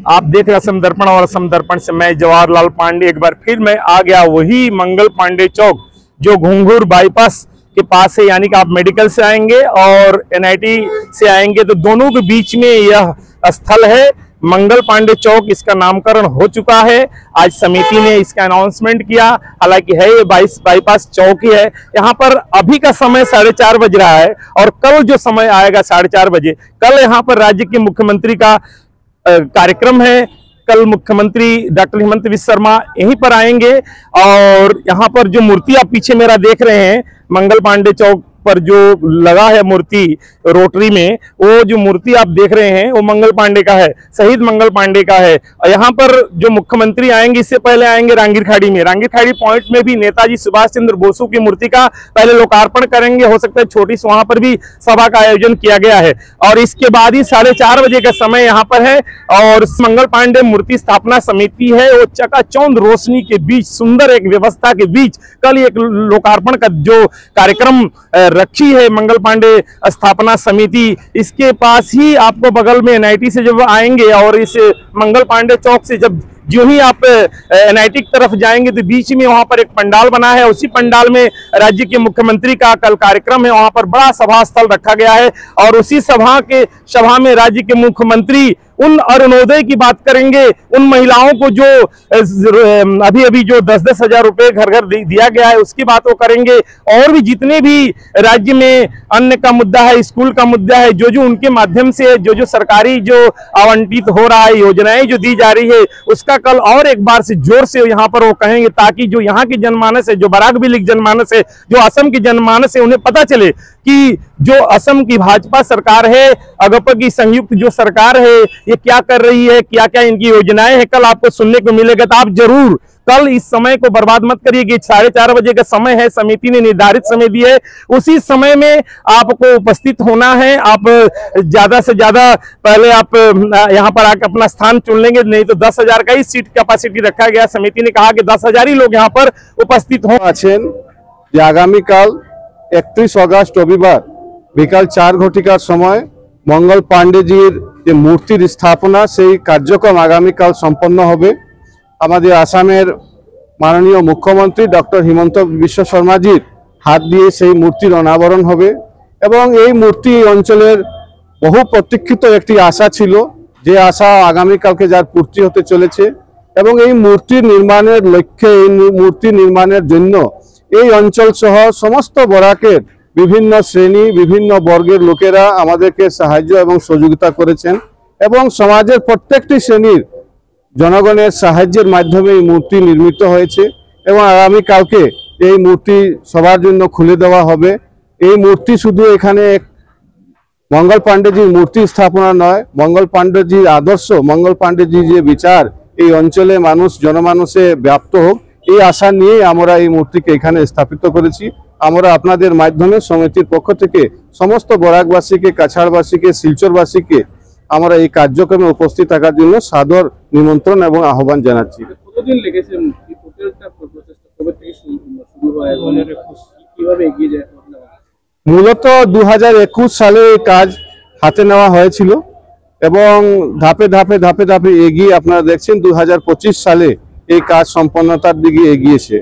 आप देख रहे असम दर्पण और असम दर्पण से मैं जवाहरलाल पांडे एक बार फिर मैं आ गया वही मंगल पांडे चौक जो घुंघरू बाईपास के पास है। यानी कि आप मेडिकल से आएंगे और एनआईटी से आएंगे तो दोनों के बीच में यह स्थल है। मंगल पांडे चौक इसका नामकरण हो चुका है। आज समिति ने इसका अनाउंसमेंट किया। हालांकि है ये बाईपास चौक ही है। यहाँ पर अभी का समय 4:30 बज रहा है और कल जो समय आएगा 4:30 बजे, कल यहाँ पर राज्य के मुख्यमंत्री का कार्यक्रम है। कल मुख्यमंत्री डॉक्टर हेमंत बिस्वा शर्मा यहीं पर आएंगे और यहाँ पर जो मूर्ति आप पीछे मेरा देख रहे हैं मंगल पांडे चौक पर जो लगा है मूर्ति रोटरी में, वो जो मूर्ति आप देख रहे हैं वो मंगल पांडे का है, शहीद मंगल पांडे का है। और यहाँ पर जो मुख्यमंत्री आएंगे इससे पहले आएंगे रांगीर खाड़ी में, रांगीर खाड़ी पॉइंट में भी नेताजी सुभाष चंद्र बोसु की मूर्ति का पहले लोकार्पण करेंगे। हो सकता है छोटी वहां पर भी सभा का आयोजन किया गया है और इसके बाद ही 4:30 बजे का समय यहाँ पर है। और मंगल पांडे मूर्ति स्थापना समिति है वो चकाचौंध रोशनी के बीच, सुंदर एक व्यवस्था के बीच कल एक लोकार्पण का जो कार्यक्रम रखी है मंगल पांडे स्थापना समिति, इसके पास ही आपको बगल में एनआईटी से जब आएंगे और इस मंगल पांडे चौक से जब जो ही आप एनआईटी की तरफ जाएंगे तो बीच में वहां पर एक पंडाल बना है। उसी पंडाल में राज्य के मुख्यमंत्री का कल कार्यक्रम है। वहां पर बड़ा सभा स्थल रखा गया है और उसी सभा में राज्य के मुख्यमंत्री उन अरुणोदय की बात करेंगे, उन महिलाओं को जो अभी अभी जो 10-10 हजार रुपए घर घर दिया गया है उसकी बात वो करेंगे। और भी जितने भी राज्य में अन्न का मुद्दा है, स्कूल का मुद्दा है, जो उनके माध्यम से जो सरकारी जो आवंटित हो रहा है, योजनाएं जो दी जा रही है, उसका कल और एक बार से जोर से यहाँ पर वो कहेंगे ताकि जो यहाँ की जनमानस है, जो बराक बिलिक जनमानस है, जो असम की जनमानस है, उन्हें पता चले कि जो असम की भाजपा सरकार है, अगप की संयुक्त जो सरकार है, ये क्या कर रही है, क्या क्या इनकी योजनाएं हैं, कल आपको सुनने को मिलेगा। तो आप जरूर कल इस समय को बर्बाद मत करिए कि 4:30 बजे का समय है, समिति ने निर्धारित समय दिया है, उसी समय में आपको उपस्थित होना है। आप ज्यादा से ज्यादा पहले आप यहाँ पर आकर अपना स्थान चुन लेंगे, नहीं तो 10,000 का ही सीट कैपेसिटी रखा गया। समिति ने कहा कि 10,000 ही लोग यहाँ पर उपस्थित हो। आगामी काल 31 अगस्त रविवार बिकाल 4 घटिकार समय मंगल पांडेजीर যে মূর্তির স্থাপনা সেই কার্যক্রম আগামীকাল সম্পন্ন হবে। আমাদের আসামের মাননীয় মুখ্যমন্ত্রী ডক্টর হিমন্ত বিশ্ব শর্মাজির হাত দিয়ে সেই মূর্তির অনাবরণ হবে এবং এই মূর্তি অঞ্চলের বহু প্রতীক্ষিত একটি আশা ছিল, যে আশা আগামীকালকে যার পূর্তি হতে চলেছে। এবং এই মূর্তি নির্মাণের লক্ষ্যে, এই মূর্তি নির্মাণের জন্য এই অঞ্চল সহ সমস্ত বরাকের বিভিন্ন শ্রেণী, বিভিন্ন বর্গের লোকেরা আমাদেরকে সাহায্য এবং সহযোগিতা করেছেন এবং সমাজের প্রত্যেকটি শ্রেণীর জনগণের সাহায্যের মাধ্যমে এই মূর্তি নির্মিত হয়েছে এবং আগামী কালকে এই মূর্তি সবার জন্য খুলে দেওয়া হবে। এই মূর্তি শুধু এখানে মঙ্গল পান্ডেজির মূর্তি স্থাপনা নয়, মঙ্গল পান্ডেজির আদর্শ, মঙ্গল পান্ডেজির যে বিচার এই অঞ্চলে জনমানসে ব্যাপ্ত হোক, এই আশা নিয়ে আমরা এই মূর্তিকে এখানে স্থাপিত করেছি। আমরা আপনাদের মাধ্যমে সমিতির পক্ষ থেকে সমস্ত বরাকবাসীকে, কাছাড়বাসীকে, শিলচরবাসীকে আমরা এই কার্যক্রমে উপস্থিত থাকার জন্য সাদর নিমন্ত্রণ এবং আহ্বান জানাচ্ছি। কতদিন লেগেছে মূর্তি প্রতিষ্ঠা প্রচেষ্টা কবে থেকে শুরু হয় এবং কিভাবে এগিয়ে যায়? মূলত 2021 সালে এই কাজ হাতে নেওয়া হয়েছিল এবং ধাপে ধাপে ধাপে ধাপে এগিয়ে আপনারা দেখছেন 2025 সালে এই কাজ সম্পন্নতার দিকে এগিয়েছে।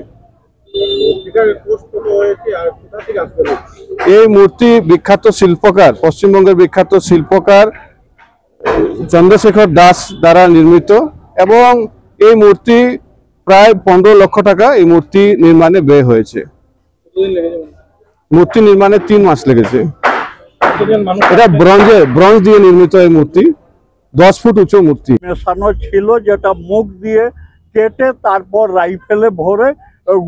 এই মূর্তি বিখ্যাত শিল্পকার, পশ্চিমবঙ্গের বিখ্যাত শিল্পকার চন্দ্রশেখর দাস দ্বারা নির্মিত এবং এই মূর্তি প্রায় 15 লক্ষ টাকা এই মূর্তি নির্মাণে ব্যয় হয়েছে। মূর্তি নির্মাণে 3 মাস লেগেছে। এটা ব্রোঞ্জ দিয়ে নির্মিত এই মূর্তি, 10 ফুট উঁচু মূর্তি। মেশানো ছিল যেটা মুখ দিয়ে কেটে তারপর রাইফেলে ভরে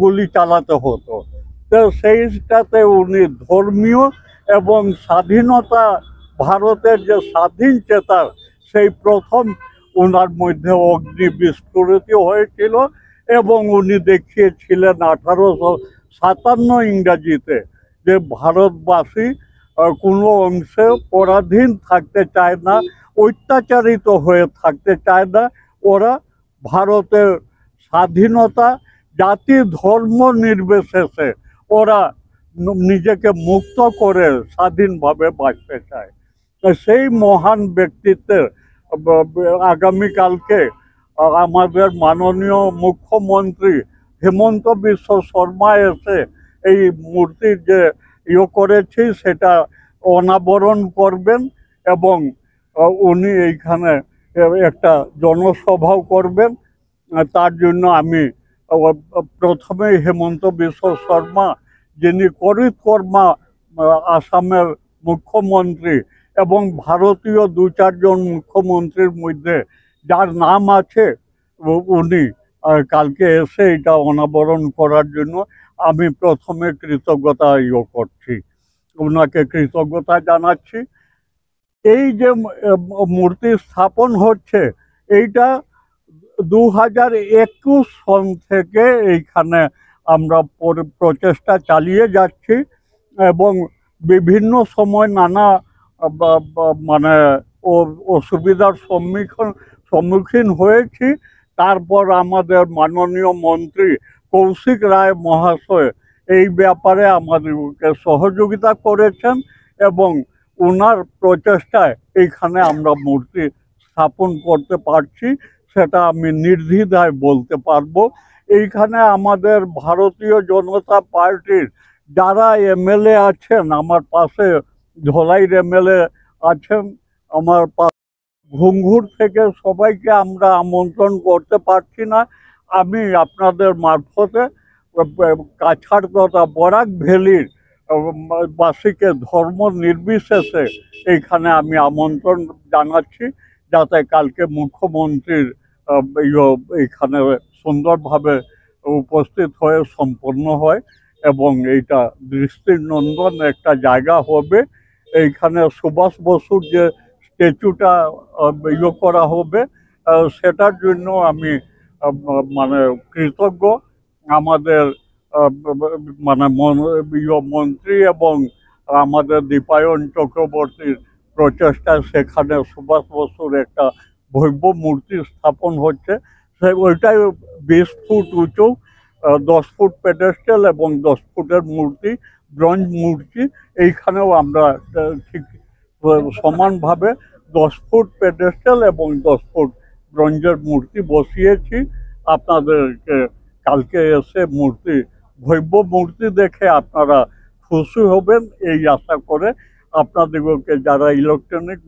গুলি চালাতে হতো। তো সেইটাতে উনি ধর্মীয় এবং স্বাধীনতা, ভারতের যে স্বাধীন চেতা, সেই প্রথম ওনার মধ্যে অগ্নি বিস্ফোরিত হয়েছিল এবং উনি দেখিয়েছিলেন 1857 ইংরাজিতে যে ভারতবাসী কোনো অংশে পরাধীন থাকতে চায় না, অত্যাচারিত হয়ে থাকতে চায় না। ওরা ভারতের স্বাধীনতা, জাতি ধর্ম নির্বিশেষে ওরা নিজেকে মুক্ত করে স্বাধীনভাবে বাঁচতে চায়। সেই মহান ব্যক্তিত্বের আগামীকালকে আমাদের মাননীয় মুখ্যমন্ত্রী হেমন্ত বিশ্ব শর্মা এসে এই মূর্তির যে করেছি সেটা অনাবরণ করবেন এবং উনি এইখানে একটা জনসভাও করবেন। তার জন্য আমি প্রথমেই হেমন্ত বিশ্ব শর্মা, যিনি কর্মা আসামের মুখ্যমন্ত্রী এবং ভারতীয় 2-4 জন মুখ্যমন্ত্রীর মধ্যে যার নাম আছে, উনি কালকে এসে এটা অনাবরণ করার জন্য আমি প্রথমে কৃতজ্ঞতা করছি, ওনাকে কৃতজ্ঞতা জানাচ্ছি। এই যে মূর্তি স্থাপন হচ্ছে এইটা 2021 সন থেকে এইখানে আমরা প্রচেষ্টা চালিয়ে যাচ্ছি এবং বিভিন্ন সময় নানা মানে অসুবিধার সম্মুখীন হয়েছি। তারপর আমাদের মাননীয় মন্ত্রী কৌশিক রায় মহাশয় এই ব্যাপারে আমাদেরকে সহযোগিতা করেছেন এবং ওনার প্রচেষ্টায় এইখানে আমরা মূর্তি স্থাপন করতে পারছি, সেটা আমি নির্দ্বিধায় বলতে পারবো। এইখানে আমাদের ভারতীয় জনতা পার্টির যারা এমএলএ আছেন, আমার পাশে ধলাইয়ের এমএলএ আছেন, আমার ঘুঙুর থেকে সবাইকে আমরা আমন্ত্রণ করতে পারছি না। আমি আপনাদের মারফতে কাছাড় তথা বরাক ভ্যালির বাসীকে ধর্ম নির্বিশেষে এইখানে আমি আমন্ত্রণ জানাচ্ছি, যাতে কালকে মুখ্যমন্ত্রীর এইখানে সুন্দরভাবে উপস্থিত হয়ে সম্পন্ন হয় এবং এইটা দৃষ্টিনন্দন একটা জায়গা হবে। এইখানে সুভাষ বসুর যে স্ট্যাচুটা করা হবে, সেটার জন্য আমি মানে কৃতজ্ঞ। আমাদের মানে মন্ত্রী এবং আমাদের দীপায়ন চক্রবর্তীর প্রচেষ্টায় সেখানে সুভাষ বসুর একটা ভব্য মূর্তি স্থাপন হচ্ছে। ওইটাই 20 ফুট উঁচু, 10 ফুট পেডেস্টাল এবং 10 ফুটের মূর্তি, ব্রোঞ্জ মূর্তি। এইখানেও আমরা ঠিক সমানভাবে 10 ফুট পেডেস্টাল এবং 10 ফুট ব্রোঞ্জের মূর্তি বসিয়েছি। আপনাদেরকে কালকে এসে ভব্য মূর্তি দেখে আপনারা খুশি হবেন এই আশা করে আপনাদেরকে যারা ইলেকট্রনিক